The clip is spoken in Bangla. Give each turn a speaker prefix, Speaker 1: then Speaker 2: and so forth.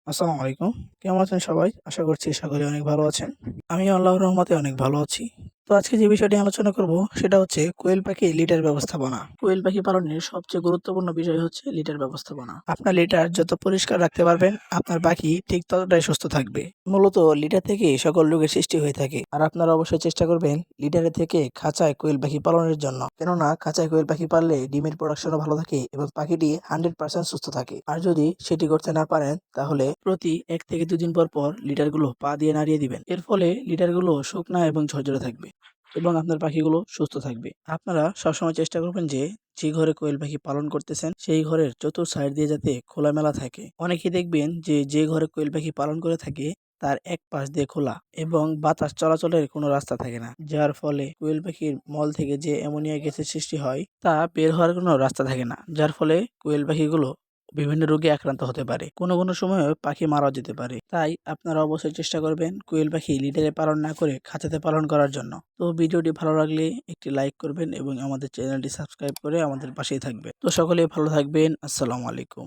Speaker 1: আসসালামু আলাইকুম। কেমন আছেন সবাই? আশা করছি সকলে অনেক ভালো আছেন। আমি আল্লাহর রহমতে অনেক ভালো আছি। তো আজকে যে বিষয়টি আলোচনা করব সেটা হচ্ছে কোয়েল পাখি লিটার ব্যবস্থাপনা। কোয়েল পাখি পালনের সবচেয়ে গুরুত্বপূর্ণ বিষয় হচ্ছে লিটার ব্যবস্থাপনা। আপনার লিটার যত পরিষ্কার রাখতে পারবেন, আপনার পাখি ঠিক ততটাই সুস্থ থাকবে। মূলত লিটার থেকে সকল রোগের সৃষ্টি হয়ে থাকে। আর আপনারা অবশ্যই চেষ্টা করবেন লিটারের থেকে খাঁচায় কোয়েল পাখি পালনের জন্য। কেননা খাঁচায় কোয়েল পাখি পাললে ডিমের প্রোডাকশনও ভালো থাকে এবং পাখিটি 100% সুস্থ থাকে। আর যদি সেটি করতে না পারেন তাহলে প্রতি 1 থেকে 2 দিন পর পর লিটারগুলো পা দিয়ে নাড়িয়ে দিবেন। এর ফলে লিটারগুলো শুকনা এবং ঝরঝরে থাকবে এবং আপনার পাখিগুলো সুস্থ থাকবে। আপনারা সবসময় চেষ্টা করবেন যে ঘরে কোয়েল পাখি পালন করতেছেন সেই ঘরের চতুর সাইড দিয়ে যাতে খোলামেলা থাকে। অনেকেই দেখবেন যে ঘরে কোয়েল পাখি পালন করে থাকে তার এক পাশ দিয়ে খোলা এবং বাতাস চলাচলের কোনো রাস্তা থাকে না, যার ফলে কোয়েল পাখির মল থেকে যে অ্যামোনিয়া গ্যাসের সৃষ্টি হয় তা বের হওয়ার কোনো রাস্তা থাকে না, যার ফলে কোয়েল পাখিগুলো বিভিন্ন রোগে আক্রান্ত হতে পারে। কোনো কোনো সময় পাখি মারাও যেতে পারে। তাই আপনারা অবশ্যই চেষ্টা করবেন কোয়েল পাখি লিটারে পালন না করে খাঁচাতে পালন করার জন্য। তো ভিডিওটি ভালো লাগলে একটি লাইক করবেন এবং আমাদের চ্যানেলটি সাবস্ক্রাইব করে আমাদের পাশেই থাকবেন। তো সকলেই ভালো থাকবেন। আসসালামু আলাইকুম।